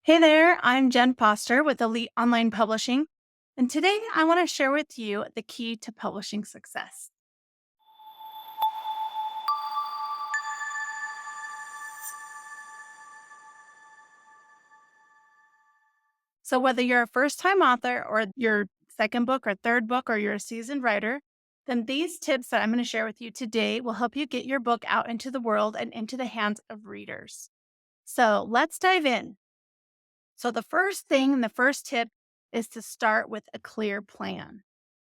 Hey there, I'm Jenn Foster with Elite Online Publishing, and today I want to share with you the key to publishing success. So, whether you're a first time author or your second book or third book, or you're a seasoned writer, then these tips that I'm going to share with you today will help you get your book out into the world and into the hands of readers. So, let's dive in. So, the first thing and the first tip is to start with a clear plan.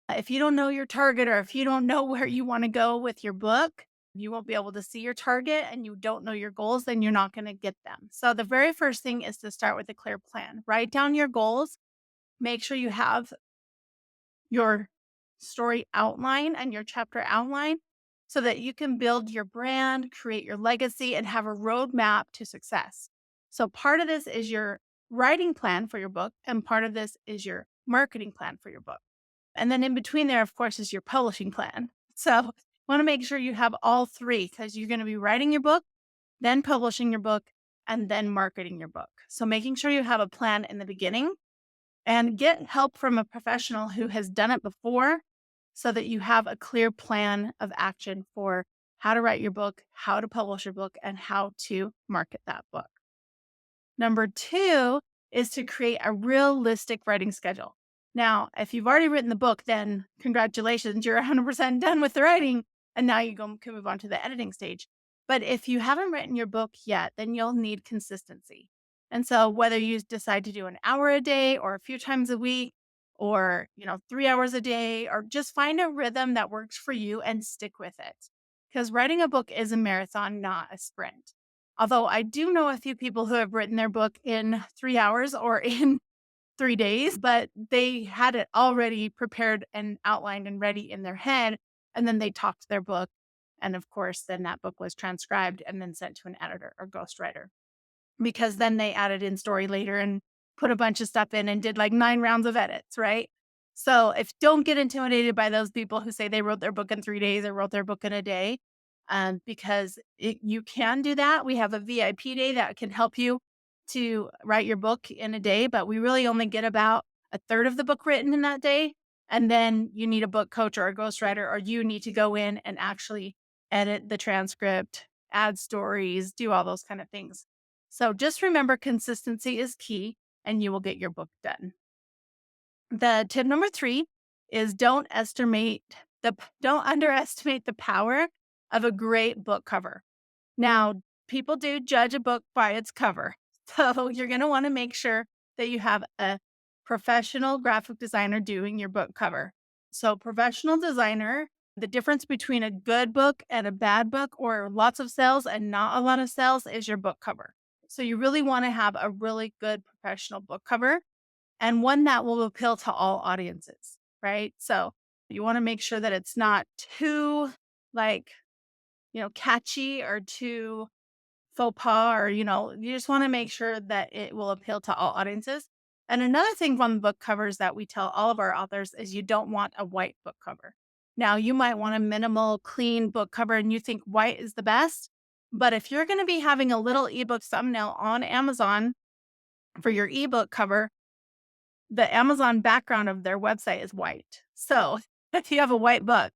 If you don't know your target or if you don't know where you want to go with your book, you won't be able to see your target and you don't know your goals, then you're not going to get them. So, the very first thing is to start with a clear plan. Write down your goals. Make sure you have your story outline and your chapter outline so that you can build your brand, create your legacy, and have a roadmap to success. So, part of this is your writing plan for your book, and part of this is your marketing plan for your book. And then in between there, of course, is your publishing plan. So you want to make sure you have all three because you're going to be writing your book, then publishing your book, and then marketing your book. So making sure you have a plan in the beginning and get help from a professional who has done it before so that you have a clear plan of action for how to write your book, how to publish your book, and how to market that book. Number two is to create a realistic writing schedule. Now, if you've already written the book, then congratulations, you're 100% done with the writing. And now can move on to the editing stage. But if you haven't written your book yet, then you'll need consistency. And so whether you decide to do an hour a day or a few times a week or, 3 hours a day, or just find a rhythm that works for you and stick with it. Because writing a book is a marathon, not a sprint. Although I do know a few people who have written their book in 3 hours or in 3 days, but they had it already prepared and outlined and ready in their head. And then they talked their book. And of course, then that book was transcribed and then sent to an editor or ghostwriter because then they added in story later and put a bunch of stuff in and did like 9 rounds of edits, right? So if don't get intimidated by those people who say they wrote their book in 3 days or wrote their book in a day, because you can do that. We have a VIP day that can help you to write your book in a day, but we really only get about a third of the book written in that day. And then you need a book coach or a ghostwriter, or you need to go in and actually edit the transcript, add stories, do all those kind of things. So just remember consistency is key and you will get your book done. The tip number 3 is don't underestimate the power of a great book cover. Now, people do judge a book by its cover. So you're going to want to make sure that you have a professional graphic designer doing your book cover. So professional designer, the difference between a good book and a bad book or lots of sales and not a lot of sales is your book cover. So you really want to have a really good professional book cover and one that will appeal to all audiences, right? So you want to make sure that it's not too like, catchy or too faux pas or, you just want to make sure that it will appeal to all audiences. And another thing on book covers that we tell all of our authors is you don't want a white book cover. Now, you might want a minimal, clean book cover and you think white is the best. But if you're going to be having a little ebook thumbnail on Amazon for your ebook cover, the Amazon background of their website is white. So if you have a white book,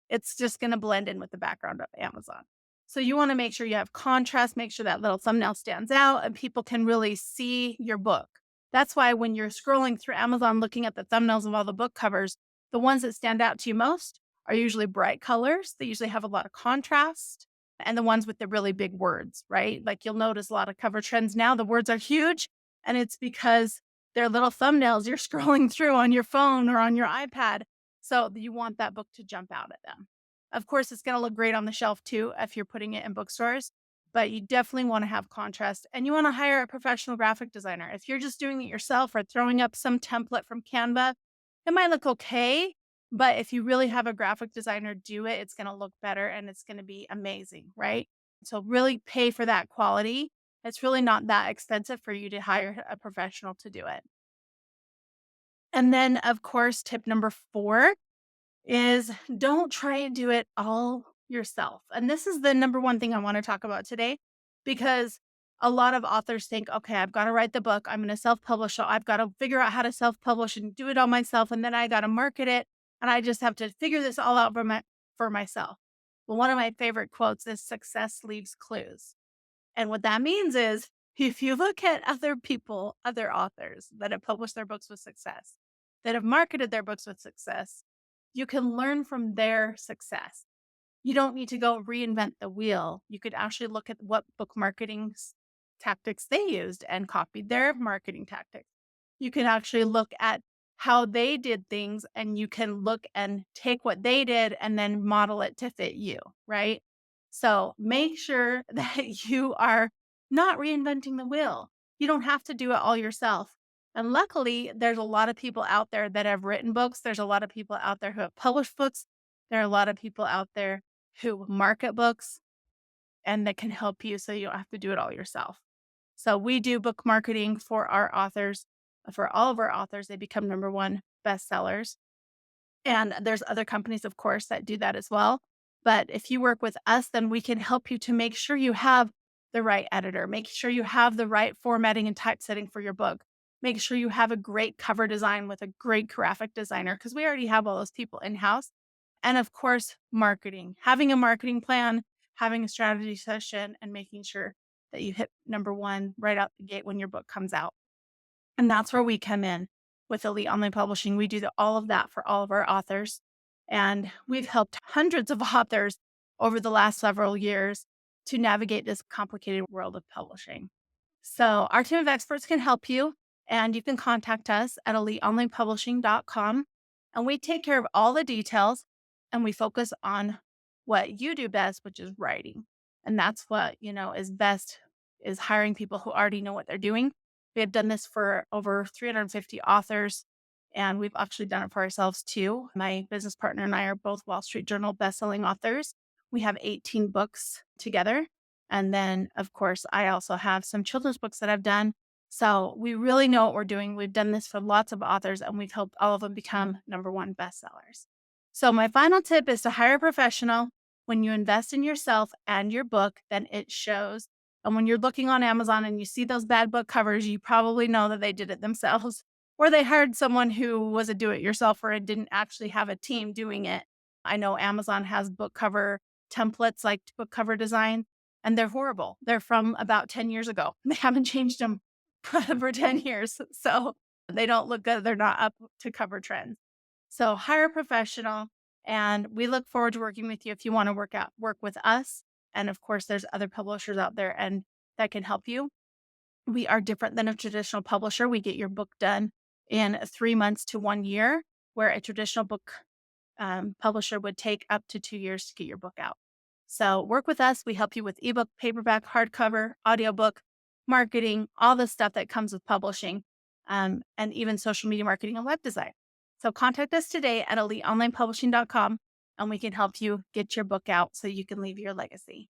it's just going to blend in with the background of Amazon. So you want to make sure you have contrast, make sure that little thumbnail stands out and people can really see your book. That's why when you're scrolling through Amazon looking at the thumbnails of all the book covers, the ones that stand out to you most are usually bright colors. They usually have a lot of contrast, and the ones with the really big words, right? Like you'll notice a lot of cover trends now, the words are huge, and it's because they're little thumbnails you're scrolling through on your phone or on your iPad. So you want that book to jump out at them. Of course, it's going to look great on the shelf too if you're putting it in bookstores, but you definitely want to have contrast and you want to hire a professional graphic designer. If you're just doing it yourself or throwing up some template from Canva, it might look okay, but if you really have a graphic designer do it, it's going to look better and it's going to be amazing, right? So really pay for that quality. It's really not that expensive for you to hire a professional to do it. And then, of course, tip number 4 is don't try and do it all yourself. And this is the number one thing I want to talk about today because A lot of authors think, okay, I've got to write the book. I'm going to self publish. So I've got to figure out how to self publish and do it all myself. And then I got to market it. And I just have to figure this all out for myself. Well, one of my favorite quotes is success leaves clues. And what that means is if you look at other people, other authors that have published their books with success, that have marketed their books with success, you can learn from their success. You don't need to go reinvent the wheel. You could actually look at what book marketing tactics they used and copied their marketing tactics. You can actually look at how they did things and you can look and take what they did and then model it to fit you, right? So make sure that you are not reinventing the wheel. You don't have to do it all yourself. And luckily, there's a lot of people out there that have written books. There's a lot of people out there who have published books. There are a lot of people out there who market books and that can help you so you don't have to do it all yourself. So we do book marketing for our authors. For all of our authors, they become number one bestsellers. And there's other companies, of course, that do that as well. But if you work with us, then we can help you to make sure you have the right editor, make sure you have the right formatting and typesetting for your book. Make sure you have a great cover design with a great graphic designer because we already have all those people in house. And of course, marketing, having a marketing plan, having a strategy session, and making sure that you hit number one right out the gate when your book comes out. And that's where we come in with Elite Online Publishing. We do all of that for all of our authors. And we've helped hundreds of authors over the last several years to navigate this complicated world of publishing. So our team of experts can help you, and you can contact us at eliteonlinepublishing.com. And we take care of all the details and we focus on what you do best, which is writing. And that's what, is best is hiring people who already know what they're doing. We have done this for over 350 authors, and we've actually done it for ourselves too. My business partner and I are both Wall Street Journal bestselling authors. We have 18 books together. And then, of course, I also have some children's books that I've done. So we really know what we're doing. We've done this for lots of authors, and we've helped all of them become number one bestsellers. So my final tip is to hire a professional. When you invest in yourself and your book, then it shows. And when you're looking on Amazon and you see those bad book covers, you probably know that they did it themselves or they hired someone who was a do-it-yourselfer and didn't actually have a team doing it. I know Amazon has book cover templates like book cover design, and they're horrible. They're from about 10 years ago. They haven't changed them for 10 years. So they don't look good. They're not up to cover trends. So hire a professional, and we look forward to working with you if you want to work with us. And of course, there's other publishers out there and that can help you. We are different than a traditional publisher. We get your book done in 3 months to 1 year, where a traditional book publisher would take up to 2 years to get your book out. So work with us. We help you with ebook, paperback, hardcover, audiobook, marketing, all the stuff that comes with publishing, and even social media marketing and web design. So contact us today at eliteonlinepublishing.com, and we can help you get your book out so you can leave your legacy.